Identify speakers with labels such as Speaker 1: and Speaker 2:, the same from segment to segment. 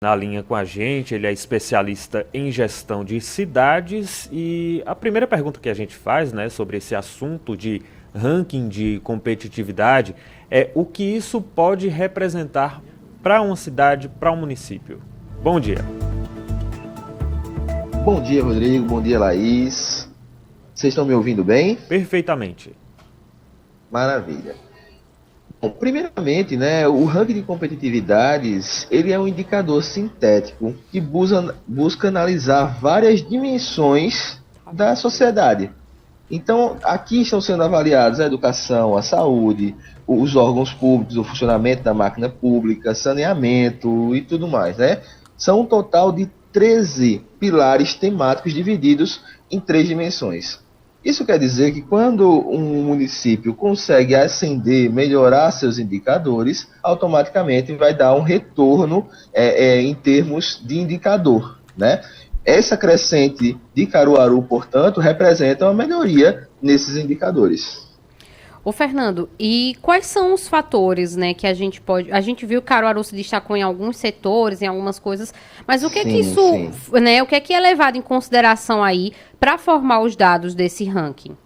Speaker 1: na linha com a gente, ele é especialista em gestão de cidades e a primeira pergunta que a gente faz, né, sobre esse assunto de ranking de competitividade é o que isso pode representar para uma cidade, para um município. Bom dia.
Speaker 2: Bom dia, Rodrigo. Bom dia, Laís. Vocês estão me ouvindo bem?
Speaker 1: Perfeitamente.
Speaker 2: Maravilha. Bom, primeiramente, né, o ranking de competitividades, ele é um indicador sintético que busca analisar várias dimensões da sociedade. Então, aqui estão sendo avaliados a educação, a saúde, os órgãos públicos, o funcionamento da máquina pública, saneamento e tudo mais, né? São um total de 13 pilares temáticos divididos em 3 dimensões. Isso quer dizer que quando um município consegue ascender, melhorar seus indicadores, automaticamente vai dar um retorno em termos de indicador, né? Essa crescente de Caruaru, portanto, representa uma melhoria nesses indicadores.
Speaker 3: Ô, Fernando, e quais são os fatores, né, que a gente pode... A gente viu que Caruaru se destacou em alguns setores, em algumas coisas, mas o que é que isso, né, o que é levado em consideração aí para formar os dados desse ranking?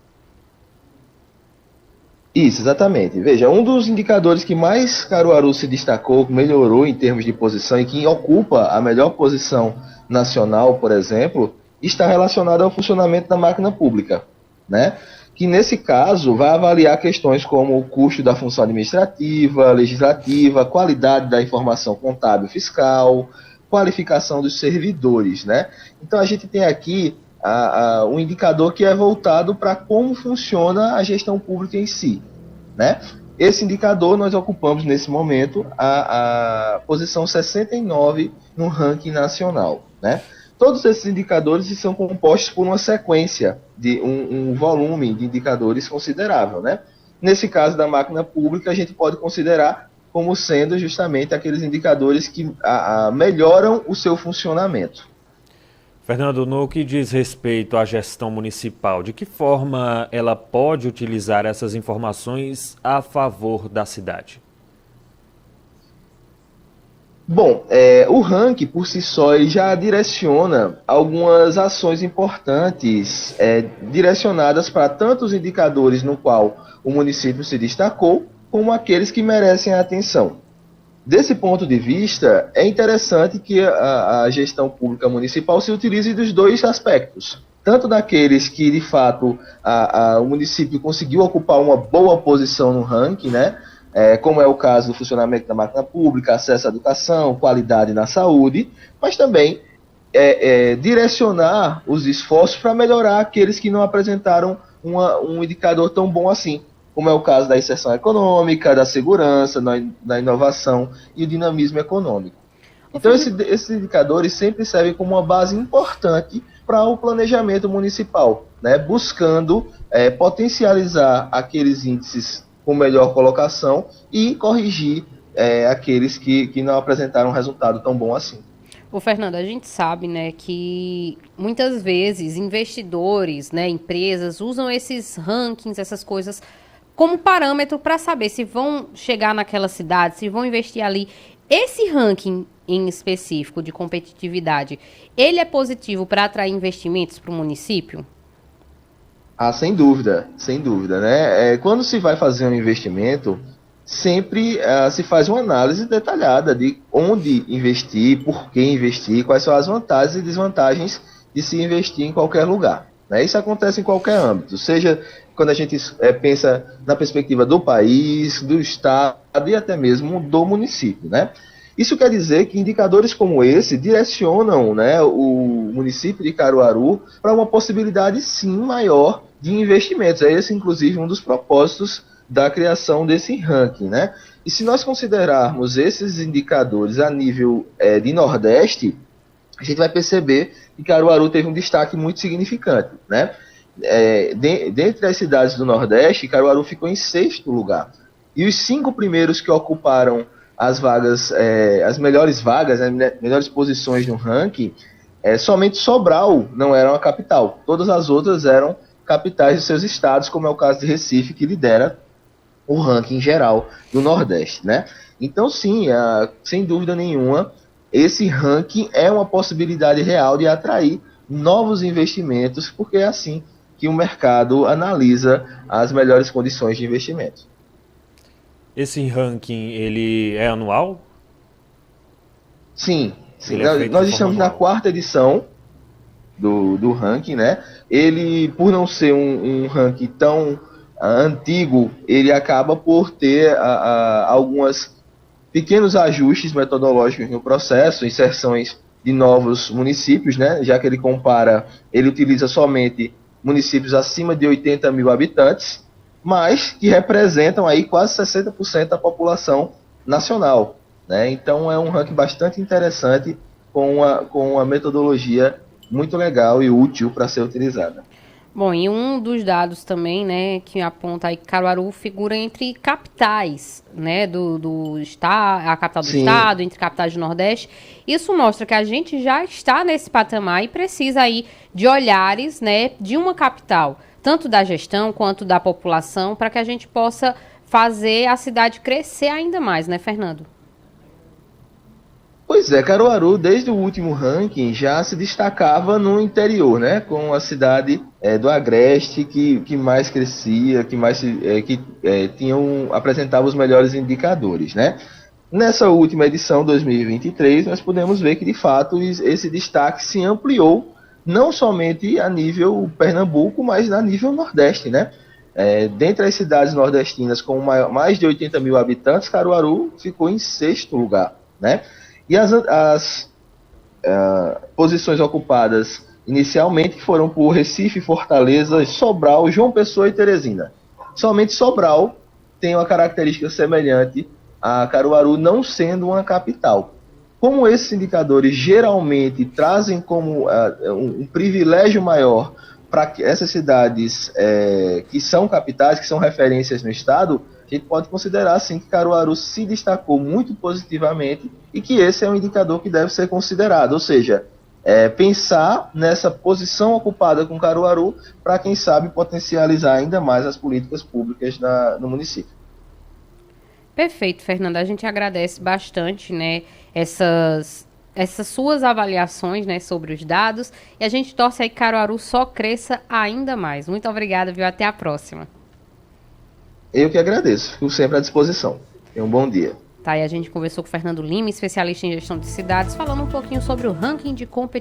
Speaker 2: Isso, exatamente. Veja, um dos indicadores que mais Caruaru se destacou, melhorou em termos de posição e que ocupa a melhor posição nacional, por exemplo, está relacionado ao funcionamento da máquina pública, né? Que nesse caso vai avaliar questões como o custo da função administrativa, legislativa, qualidade da informação contábil fiscal, qualificação dos servidores, né? Então a gente tem aqui um indicador que é voltado para como funciona a gestão pública em si, né? Esse indicador nós ocupamos nesse momento a posição 69 no ranking nacional, né? Todos esses indicadores são compostos por uma sequência de um volume de indicadores considerável, né? Nesse caso da máquina pública, a gente pode considerar como sendo justamente aqueles indicadores que melhoram o seu funcionamento.
Speaker 1: Fernando, no que diz respeito à gestão municipal, de que forma ela pode utilizar essas informações a favor da cidade?
Speaker 2: Bom, o ranking por si só ele já direciona algumas ações importantes direcionadas para tanto os indicadores no qual o município se destacou, como aqueles que merecem a atenção. Desse ponto de vista, é interessante que a gestão pública municipal se utilize dos dois aspectos. Tanto daqueles que, de fato, o município conseguiu ocupar uma boa posição no ranking, né? Como é o caso do funcionamento da máquina pública, acesso à educação, qualidade na saúde, mas também direcionar os esforços para melhorar aqueles que não apresentaram um indicador tão bom assim, como é o caso da inserção econômica, da segurança, da inovação e o dinamismo econômico. Então, esses indicadores sempre servem como uma base importante para o planejamento municipal, né? Buscando potencializar aqueles índices com melhor colocação e corrigir aqueles que não apresentaram um resultado tão bom assim.
Speaker 3: Ô, Fernando, a gente sabe, né, que muitas vezes investidores, né, empresas usam esses rankings, essas coisas como parâmetro para saber se vão chegar naquela cidade, se vão investir ali. Esse ranking em específico de competitividade, ele é positivo para atrair investimentos para o município?
Speaker 2: Sem dúvida, né? Quando se vai fazer um investimento, sempre se faz uma análise detalhada de onde investir, por que investir, quais são as vantagens e desvantagens de se investir em qualquer lugar, né? Isso acontece em qualquer âmbito, seja quando a gente pensa na perspectiva do país, do estado e até mesmo do município, né? Isso quer dizer que indicadores como esse direcionam, né, o município de Caruaru para uma possibilidade, sim, maior de investimentos. É esse, inclusive, um dos propósitos da criação desse ranking, né? E se nós considerarmos esses indicadores a nível de Nordeste, a gente vai perceber que Caruaru teve um destaque muito significante, né? Dentre as cidades do Nordeste, Caruaru ficou em 6º lugar. E os 5 primeiros que ocuparam as vagas, as melhores vagas, as melhores posições no ranking, somente Sobral não era uma capital. Todas as outras eram capitais de seus estados, como é o caso de Recife, que lidera o ranking geral do Nordeste, né? Então, sim, sem dúvida nenhuma, esse ranking é uma possibilidade real de atrair novos investimentos, porque é assim que o mercado analisa as melhores condições de investimento.
Speaker 1: Esse ranking, ele é anual?
Speaker 2: Sim, sim.
Speaker 1: Ele é feito
Speaker 2: Nós
Speaker 1: de forma
Speaker 2: estamos na
Speaker 1: anual.
Speaker 2: quarta edição do ranking, né? Ele, por não ser um ranking tão antigo, ele acaba por ter algumas pequenos ajustes metodológicos no processo, inserções de novos municípios, né? Já que ele utiliza somente municípios acima de 80 mil habitantes, mas que representam aí quase 60% da população nacional, né? Então é um ranking bastante interessante com uma metodologia muito legal e útil para ser utilizada.
Speaker 3: Bom, e um dos dados também, né, que aponta aí que Caruaru figura entre capitais, né, do estado, a capital do
Speaker 2: Sim,
Speaker 3: estado, entre capitais do Nordeste. Isso mostra que a gente já está nesse patamar e precisa aí de olhares, né, de uma capital, tanto da gestão quanto da população, para que a gente possa fazer a cidade crescer ainda mais, né, Fernando?
Speaker 2: pois é, Caruaru, desde o último ranking, já se destacava no interior, né? Com a cidade do Agreste que mais crescia, apresentava os melhores indicadores, né? Nessa última edição, 2023, nós podemos ver que, de fato, esse destaque se ampliou, não somente a nível Pernambuco, mas a nível Nordeste, né? Dentre as cidades nordestinas com mais de 80 mil habitantes, Caruaru ficou em sexto lugar, né? E as posições ocupadas inicialmente foram por Recife, Fortaleza, Sobral, João Pessoa e Teresina. Somente Sobral tem uma característica semelhante a Caruaru, não sendo uma capital. Como esses indicadores geralmente trazem como um privilégio maior para essas cidades que são capitais, que são referências no estado, a gente pode considerar sim que Caruaru se destacou muito positivamente e que esse é um indicador que deve ser considerado, ou seja, pensar nessa posição ocupada com Caruaru para, quem sabe, potencializar ainda mais as políticas públicas no município.
Speaker 3: Perfeito, Fernanda. A gente agradece bastante, né, essas suas avaliações, né, sobre os dados. E a gente torce aí que Caruaru só cresça ainda mais. Muito obrigada, viu? Até a próxima.
Speaker 2: Eu que agradeço, fico sempre à disposição. Tenha um bom dia.
Speaker 3: Tá, e a gente conversou com o Fernando Lima, especialista em gestão de cidades, falando um pouquinho sobre o ranking de competitividade